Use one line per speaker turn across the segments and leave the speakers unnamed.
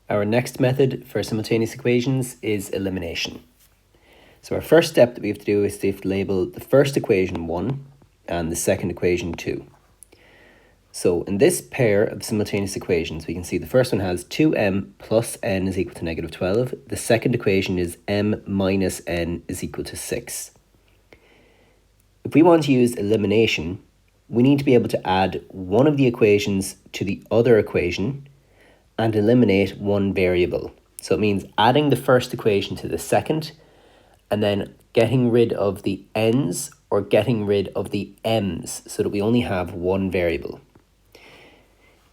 Our next method for simultaneous equations is elimination. So our first step that we have to do is to label the first equation 1 and the second equation 2. So in this pair of simultaneous equations, we can see the first one has 2m plus n is equal to negative 12. The second equation is m minus n is equal to 6. If we want to use elimination, we need to be able to add one of the equations to the other equation and eliminate one variable. So it means adding the first equation to the second and then getting rid of the n's or getting rid of the m's so that we only have one variable.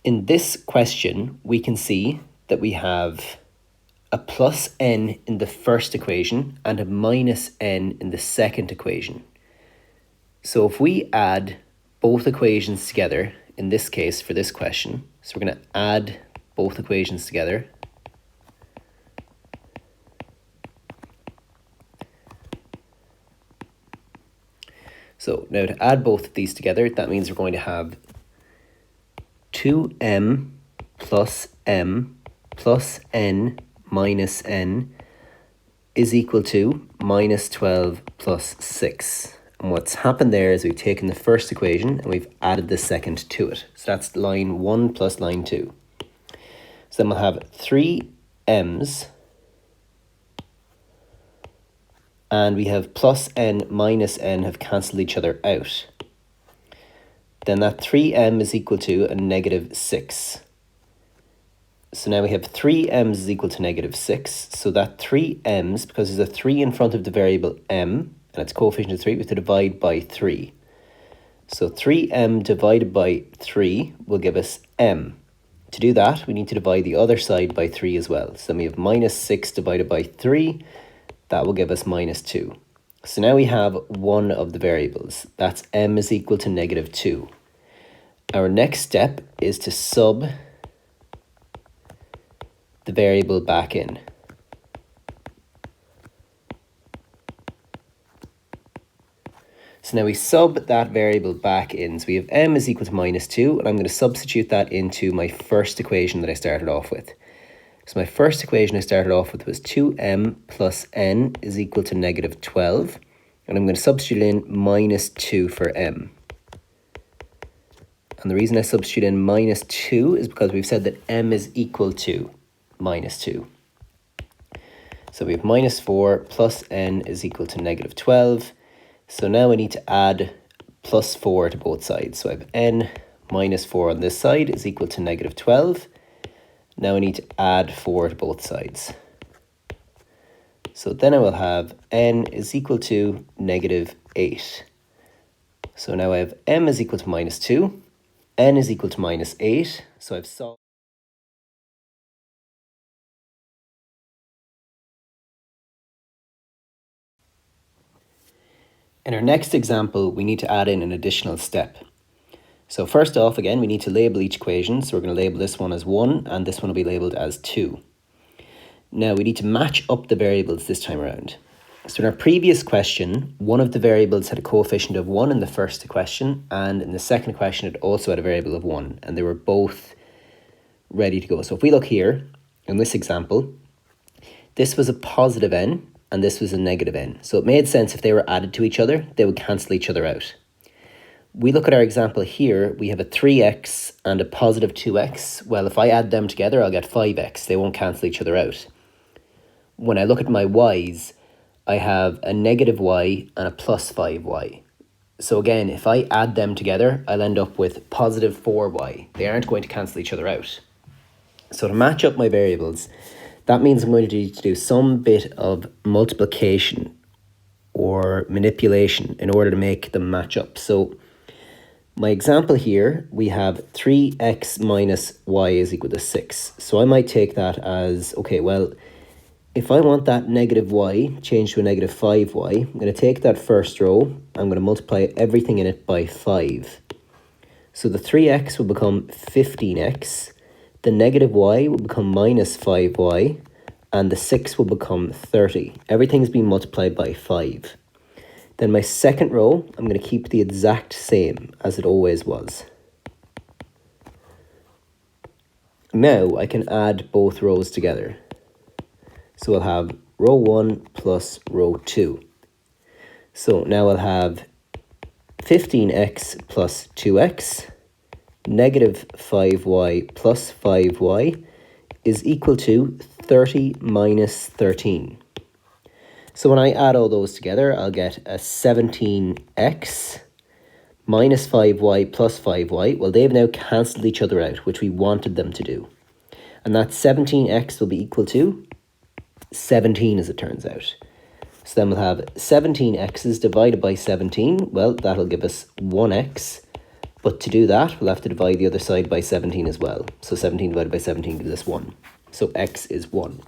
In this question, we can see that we have a plus n in the first equation and a minus n in the second equation. So if we add both equations together, in this case for this question, so we're going to add both equations together. So now to add both of these together, that means we're going to have 2m plus n minus n is equal to minus 12 plus 6. And what's happened there is we've taken the first equation and we've added the second to it. So that's line 1 plus line 2. So then we'll have 3 m's and we have plus n minus n have cancelled each other out. Then that 3m is equal to a negative 6. So now we have 3m's is equal to negative 6. So that 3m's, because there's a 3 in front of the variable m, and its coefficient is 3, we have to divide by 3. So 3m divided by 3 will give us m. To do that, we need to divide the other side by 3 as well. So we have minus 6 divided by 3. That will give us minus 2. So now we have one of the variables. That's m is equal to negative 2. Our next step is to sub the variable back in. So now we sub that variable back in. So we have m is equal to minus 2, and I'm going to substitute that into my first equation that I started off with. So my first equation I started off with was 2m plus n is equal to negative 12. And I'm going to substitute in minus 2 for m. And the reason I substitute in minus 2 is because we've said that m is equal to minus 2. So we have minus 4 plus n is equal to negative 12. So now I need to add plus 4 to both sides. So I have n minus 4 on this side is equal to negative 12. Now I need to add 4 to both sides. So then I will have n is equal to negative 8. So now I have m is equal to minus 2, n is equal to minus 8. So I've solved. In our next example, we need to add in an additional step. So first off, again, we need to label each equation. So we're going to label this one as 1 and this one will be labeled as 2. Now we need to match up the variables this time around. So in our previous question, one of the variables had a coefficient of 1 in the first question, and in the second question it also had a variable of 1, and they were both ready to go. So if we look here, in this example, this was a positive n, and this was a negative n. So it made sense if they were added to each other, they would cancel each other out. We look at our example here, we have a 3x and a positive 2x. Well, if I add them together, I'll get 5x. They won't cancel each other out. When I look at my y's, I have a negative y and a plus 5y. So again, if I add them together, I'll end up with positive 4y. They aren't going to cancel each other out. So to match up my variables, that means I'm going to need to do some bit of multiplication or manipulation in order to make them match up. So my example here, we have 3x minus y is equal to 6. So I might take that as, okay, well, if I want that negative y changed to a negative 5y, I'm going to take that first row, I'm going to multiply everything in it by 5. So the 3x will become 15x, the negative y will become minus 5y, and the 6 will become 30. Everything's being multiplied by 5. Then my second row, I'm going to keep the exact same as it always was. Now I can add both rows together. So I'll have row 1 plus row 2. So now I'll have 15x plus 2x, negative 5y plus 5y is equal to 30 minus 13. So when I add all those together, I'll get a 17x minus 5y plus 5y. Well, they've now cancelled each other out, which we wanted them to do. And that 17x will be equal to 17, as it turns out. So then we'll have 17x's divided by 17. Well, that'll give us 1x. But to do that, we'll have to divide the other side by 17 as well. So 17 divided by 17 gives us 1. So x is 1.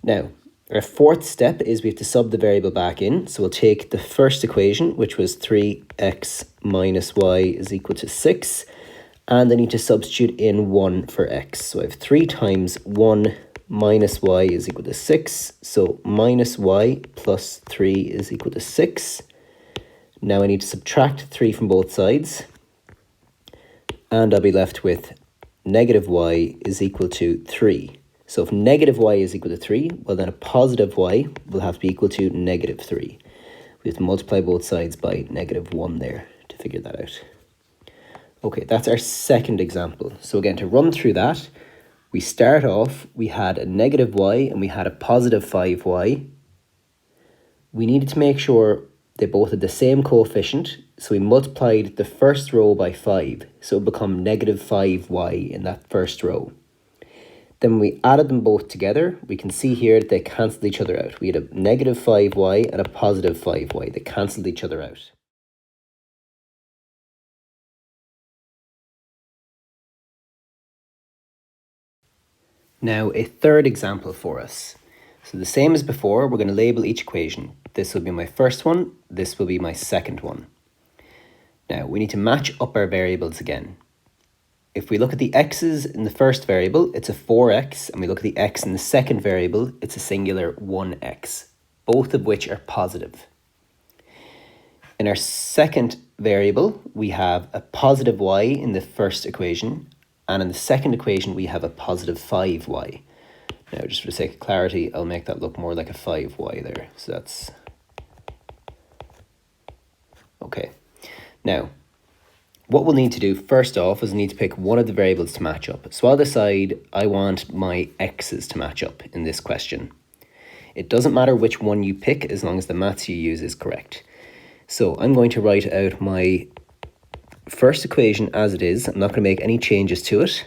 Now, our fourth step is we have to sub the variable back in. So we'll take the first equation, which was 3x minus y is equal to 6. And I need to substitute in 1 for x. So I have 3 times 1 minus y is equal to 6. So minus y plus 3 is equal to 6. Now I need to subtract 3 from both sides. And I'll be left with negative y is equal to 3. So if negative y is equal to 3, well then a positive y will have to be equal to negative 3. We have to multiply both sides by negative 1 there to figure that out. Okay, that's our second example. So again, to run through that, we start off, we had a negative y and we had a positive 5y. We needed to make sure they both had the same coefficient, so we multiplied the first row by 5, so it would become negative 5y in that first row. Then when we added them both together, we can see here that they cancelled each other out. We had a negative 5y and a positive 5y. They cancelled each other out. Now a third example for us. So the same as before, we're going to label each equation. This will be my first one, this will be my second one. Now we need to match up our variables again. If we look at the x's in the first variable, it's a 4x, and we look at the x in the second variable, it's a singular 1x, both of which are positive. In our second variable, we have a positive y in the first equation, and in the second equation, we have a positive 5y. Now, just for the sake of clarity, I'll make that look more like a 5y there. So that's okay. Now, what we'll need to do first off is need to pick one of the variables to match up. So I'll decide I want my x's to match up in this question. It doesn't matter which one you pick as long as the maths you use is correct. So I'm going to write out my first equation as it is. I'm not going to make any changes to it.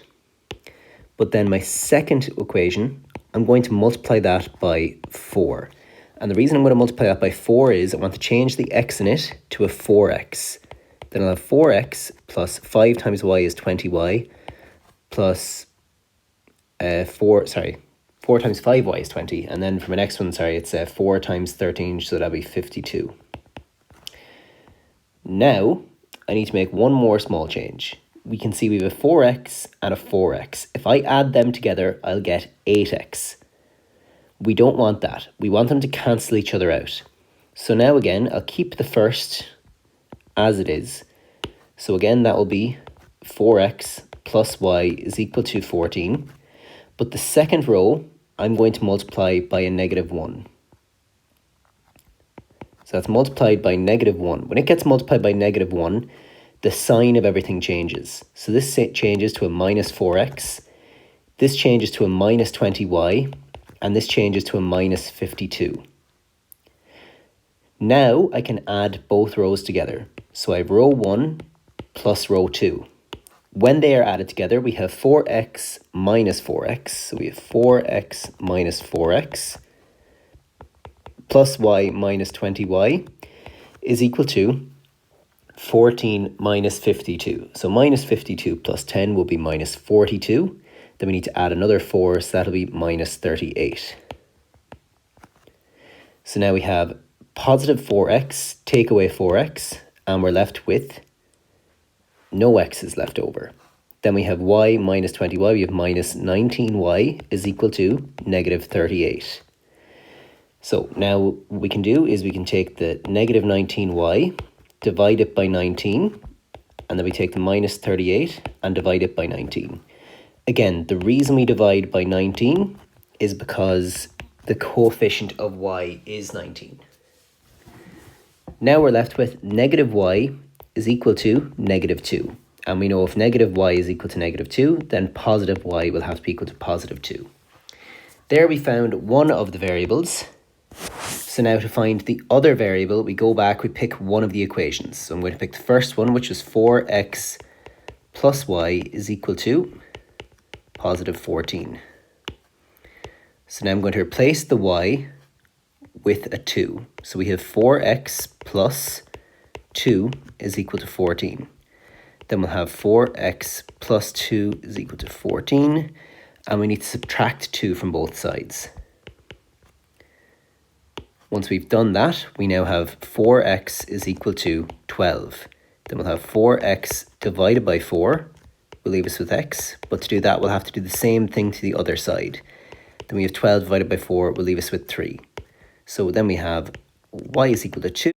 But then my second equation, I'm going to multiply that by 4. And the reason I'm going to multiply that by 4 is I want to change the x in it to a 4x. Then I'll have 4x plus 5 times y is 20y plus 4 times 5y is 20. And then for my next one, it's 4 times 13, so that'll be 52. Now, I need to make one more small change. We can see we have a 4x and a 4x. If I add them together, I'll get 8x. We don't want that. We want them to cancel each other out. So now again, I'll keep the first as it is. So again, that will be 4x plus y is equal to 14. But the second row, I'm going to multiply by a negative 1. So that's multiplied by negative 1. When it gets multiplied by negative 1, the sign of everything changes. So this changes to a minus 4x. This changes to a minus 20y. And this changes to a minus 52. Now I can add both rows together. So I have row 1 plus row 2. When they are added together, we have 4x minus 4x. So we have 4x minus 4x plus y minus 20y is equal to 14 minus 52. So minus 52 plus 10 will be minus 42. Then we need to add another 4, so that'll be minus 38. So now we have positive 4x, take away 4x, and we're left with no x's left over. Then we have y minus 20y, we have minus 19y is equal to negative 38. So now what we can do is we can take the negative 19y, divide it by 19, and then we take the minus 38 and divide it by 19. Again, the reason we divide by 19 is because the coefficient of y is 19. Now we're left with negative y is equal to negative 2. And we know if negative y is equal to negative 2, then positive y will have to be equal to positive 2. There we found one of the variables. So now to find the other variable, we go back, we pick one of the equations. So I'm going to pick the first one, which was 4x plus y is equal to positive 14. So now I'm going to replace the y with a 2. So we have 4x plus 2 is equal to 14. Then we'll have 4x plus 2 is equal to 14. And we need to subtract 2 from both sides. Once we've done that, we now have 4x is equal to 12. Then we'll have 4x divided by 4 will leave us with x. But to do that, we'll have to do the same thing to the other side. Then we have 12 divided by 4 will leave us with 3. So then we have y is equal to 2.